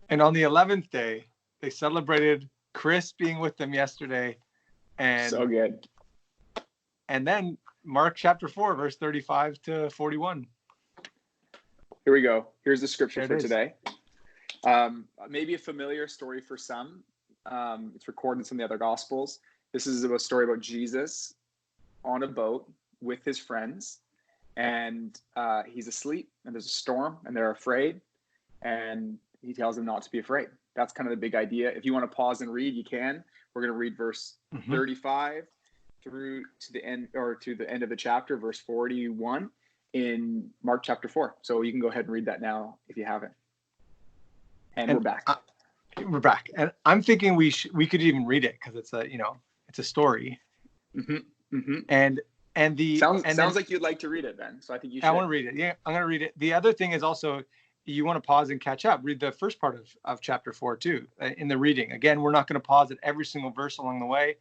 And on the 11th day, they celebrated Chris being with them yesterday. So And good. then Mark chapter 4, verse 35 to 41. Here we go. Here's the scripture There for it is. today. Maybe a familiar story for some. It's recorded in some of the other gospels. This is a story about Jesus on a boat with his friends, and he's asleep, and there's a storm, and they're afraid, and he tells them not to be afraid. That's kind of the big idea. If you want to pause and read, you can. We're going to read verse 35 through to the end, or to the end of the chapter, verse 41 in Mark chapter 4. So you can go ahead and read that now if you haven't. And we're back. We're back, and I'm thinking we could even read it because it's a story. And sounds like you'd like to read it, then. So I think you should. I want to read it. Yeah, I'm going to read it. The other thing is also, you want to pause and catch up. Read the first part of chapter 4 too, in the reading. Again, we're not going to pause at every single verse along the way.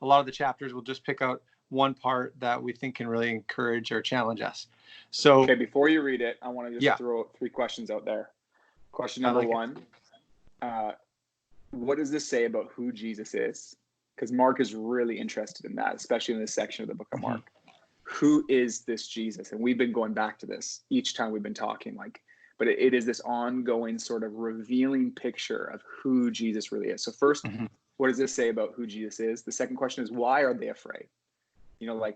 A lot of the chapters we'll just pick out one part that we think can really encourage or challenge us. So, okay, before you read it, I want to just throw 3 questions out there. Question number 1, what does this say about who Jesus is? Because Mark is really interested in that, especially in this section of the book of Mark. Who is this Jesus? And we've been going back to this each time we've been talking, but it is this ongoing sort of revealing picture of who Jesus really is. So first, what does this say about who Jesus is? The second question is, why are they afraid? And why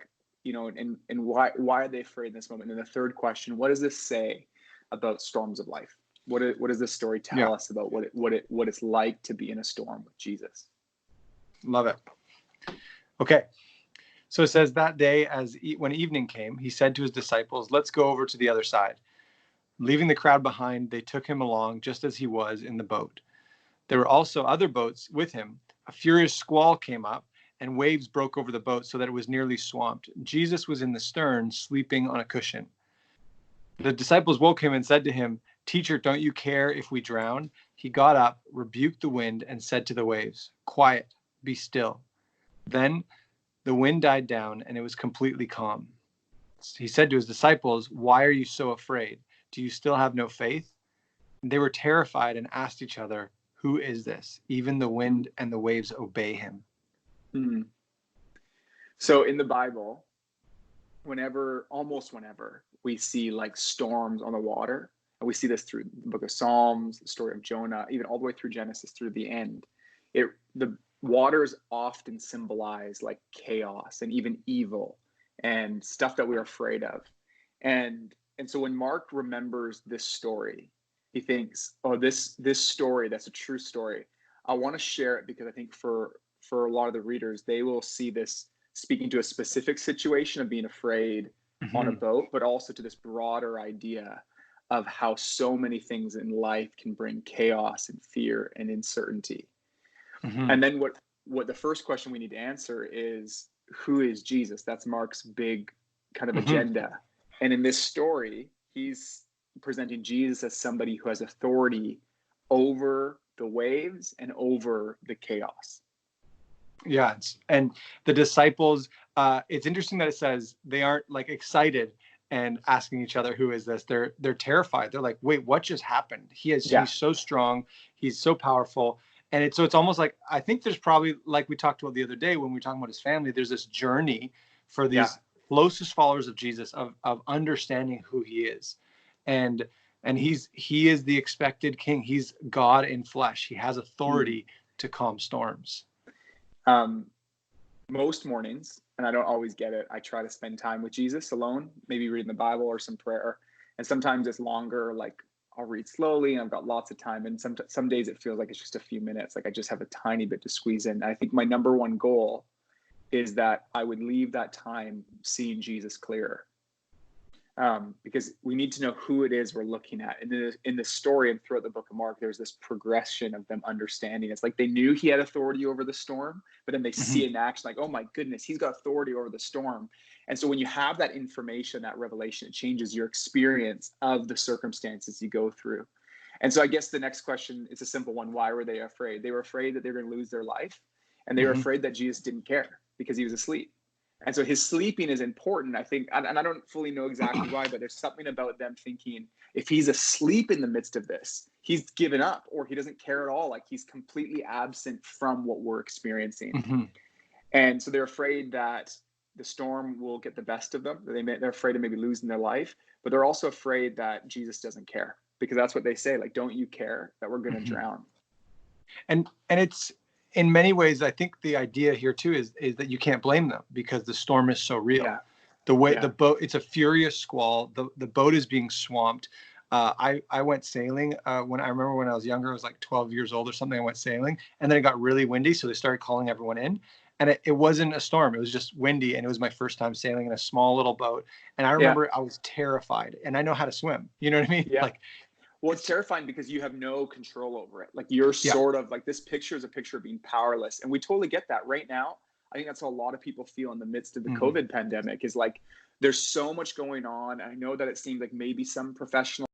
are they afraid in this moment? And then the third question, what does this say about storms of life? What does this story tell us about what it's like to be in a storm with Jesus? Love it. Okay. So it says, that day, when evening came, he said to his disciples, "Let's go over to the other side." Leaving the crowd behind, they took him along just as he was in the boat. There were also other boats with him. A furious squall came up, and waves broke over the boat so that it was nearly swamped. Jesus was in the stern, sleeping on a cushion. The disciples woke him and said to him, "Teacher, don't you care if we drown?" He got up, rebuked the wind, and said to the waves, "Quiet, be still." Then the wind died down, and it was completely calm. He said to his disciples, "Why are you so afraid? Do you still have no faith?" And they were terrified and asked each other, "Who is this? Even the wind and the waves obey him." So in the Bible, almost whenever we see storms on the water, and we see this through the book of Psalms, the story of Jonah, even all the way through Genesis through the end, the waters often symbolize chaos and even evil and stuff that we're afraid of. And so when Mark remembers this story, he thinks, oh, this story, that's a true story. I want to share it because I think for a lot of the readers, they will see this speaking to a specific situation of being afraid on a boat, but also to this broader idea of how so many things in life can bring chaos and fear and uncertainty. And then what the first question we need to answer is, who is Jesus? That's Mark's big kind of agenda. And in this story, he's presenting Jesus as somebody who has authority over the waves and over the chaos. Yeah, and the disciples, it's interesting that it says they aren't excited and asking each other, "Who is this?" They're terrified. They're like, "Wait, what just happened? He's so strong, he's so powerful." And it's almost like, I think there's probably, like we talked about the other day when we were talking about his family, there's this journey for these closest followers of Jesus of understanding who he is. And he is the expected king. He's God in flesh. He has authority to calm storms. Most mornings, and I don't always get it, I try to spend time with Jesus alone, maybe reading the Bible or some prayer. And sometimes it's longer, I'll read slowly and I've got lots of time. And some days it feels like it's just a few minutes, I just have a tiny bit to squeeze in. And I think my number one goal is that I would leave that time seeing Jesus clearer. Because we need to know who it is we're looking at. And in the story and throughout the book of Mark, there's this progression of them understanding. It's like they knew he had authority over the storm, but then they see it in action, oh my goodness, he's got authority over the storm. And so when you have that information, that revelation, it changes your experience of the circumstances you go through. And so I guess the next question is a simple one. Why were they afraid? They were afraid that they were going to lose their life. And they were afraid that Jesus didn't care because he was asleep. And so his sleeping is important, I think, and I don't fully know exactly why, but there's something about them thinking if he's asleep in the midst of this, he's given up or he doesn't care at all. Like he's completely absent from what we're experiencing. Mm-hmm. And so they're afraid that the storm will get the best of them. They're afraid of maybe losing their life, but they're also afraid that Jesus doesn't care, because that's what they say. Like, don't you care that we're going to drown? And it's, in many ways, I think the idea here too is that you can't blame them because the storm is so real. Yeah. The way the boat, it's a furious squall. The boat is being swamped. I went sailing when I was younger. I was like 12 years old or something. I went sailing, and then it got really windy, so they started calling everyone in. And it wasn't a storm. It was just windy, and it was my first time sailing in a small little boat. And I remember I was terrified, and I know how to swim. You know what I mean? Yeah. Like, well, it's terrifying because you have no control over it. Like you're sort of like, this picture is a picture of being powerless. And we totally get that right now. I think that's how a lot of people feel in the midst of the COVID pandemic, is like, there's so much going on. I know that it seems like maybe some professional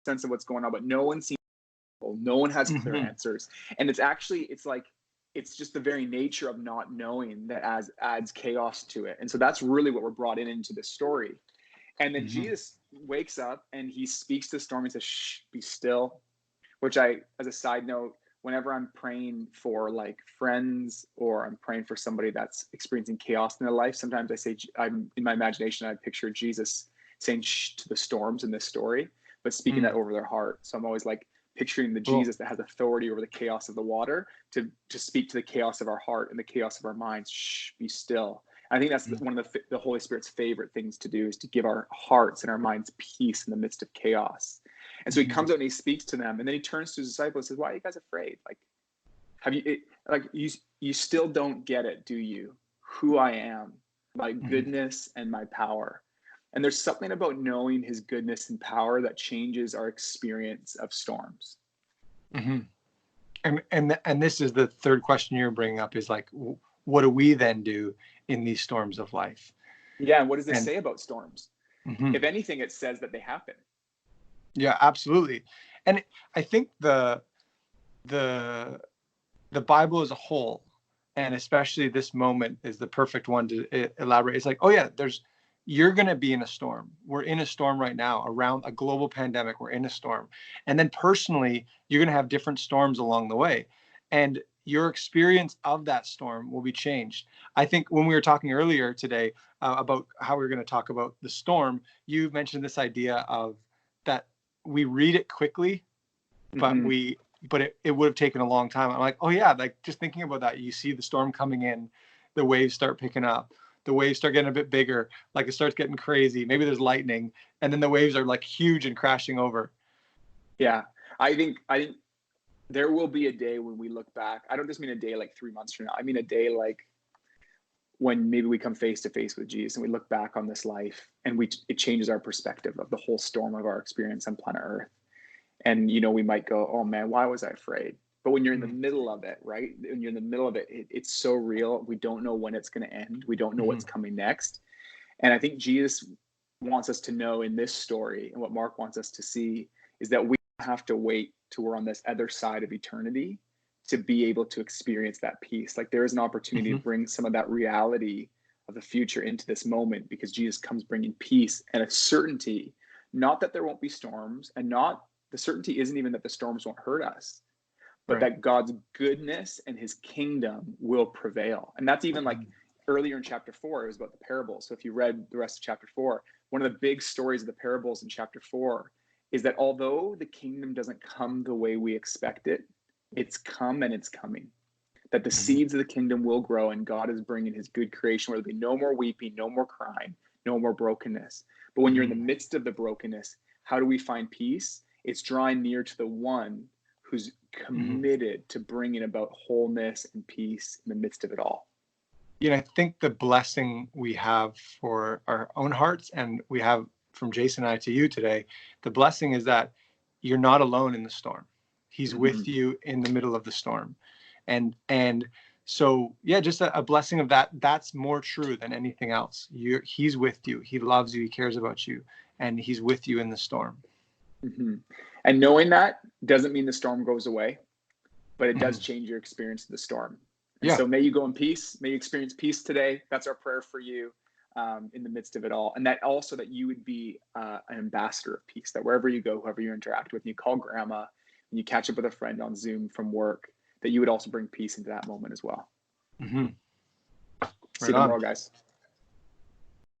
sense of what's going on, but no one seems, no one has clear answers. And it's like, it's just the very nature of not knowing that adds chaos to it. And so that's really what we're brought into this story. And then Jesus wakes up and he speaks to the storm and says, "Shh, be still," which as a side note, whenever I'm praying for like friends or I'm praying for somebody that's experiencing chaos in their life, sometimes I say, I'm in my imagination, I picture Jesus saying shh to the storms in this story, but speaking that over their heart. So I'm always like picturing the Jesus that has authority over the chaos of the water to speak to the chaos of our heart and the chaos of our minds. Shh, be still. I think that's one of the Holy Spirit's favorite things to do, is to give our hearts and our minds peace in the midst of chaos. And so he comes out and he speaks to them, and then he turns to his disciples and says, "Why are you guys afraid? Like, you still don't get it, do you? Who I am, my goodness and my power." And there's something about knowing his goodness and power that changes our experience of storms. And this is the third question you're bringing up, is like, what do we then do in these storms of life? Yeah. And what does this say about storms? If anything, it says that they happen. Yeah, absolutely. And I think the Bible as a whole, and especially this moment, is the perfect one to elaborate. It's like, oh yeah, you're going to be in a storm. We're in a storm right now around a global pandemic. We're in a storm. And then personally, you're going to have different storms along the way. And your experience of that storm will be changed. I think when we were talking earlier today about how we're going to talk about the storm, you mentioned this idea of that we read it quickly, but it would have taken a long time. I'm like, oh yeah, like just thinking about that, you see the storm coming in, the waves start picking up, the waves start getting a bit bigger, like it starts getting crazy. Maybe there's lightning, and then the waves are like huge and crashing over. Yeah, I think there will be a day when we look back. I don't just mean a day like 3 months from now. I mean a day like when maybe we come face to face with Jesus and we look back on this life, and it changes our perspective of the whole storm of our experience on planet Earth. And, we might go, oh man, why was I afraid? But when you're in the middle of it, right? When you're in the middle of it, it's so real. We don't know when it's going to end. We don't know what's coming next. And I think Jesus wants us to know in this story, and what Mark wants us to see, is that we have to wait till we're on this other side of eternity to be able to experience that peace. Like there is an opportunity to bring some of that reality of the future into this moment, because Jesus comes bringing peace and a certainty, not that there won't be storms, and the certainty isn't even that the storms won't hurt us, but that God's goodness and his kingdom will prevail. And that's even like earlier in chapter 4, it was about the parables. So if you read the rest of chapter 4, one of the big stories of the parables in chapter 4 is that although the kingdom doesn't come the way we expect it, it's come and it's coming. That the seeds of the kingdom will grow, and God is bringing his good creation where there'll be no more weeping, no more crying, no more brokenness. But when you're in the midst of the brokenness, how do we find peace? It's drawing near to the one who's committed to bringing about wholeness and peace in the midst of it all. I think the blessing we have for our own hearts, and we have from Jason and I to you today, the blessing is that you're not alone in the storm. He's with you in the middle of the storm. And so, yeah, just a blessing of that. That's more true than anything else. He's with you. He loves you. He cares about you. And he's with you in the storm. And knowing that doesn't mean the storm goes away, but it does change your experience of the storm. And Yeah. so may you go in peace. May you experience peace today. That's our prayer for you in the midst of it all. And that also that you would be an ambassador of peace, that wherever you go, whoever you interact with, and you call grandma and you catch up with a friend on Zoom from work, that you would also bring peace into that moment as well. Mm-hmm. See you tomorrow, guys.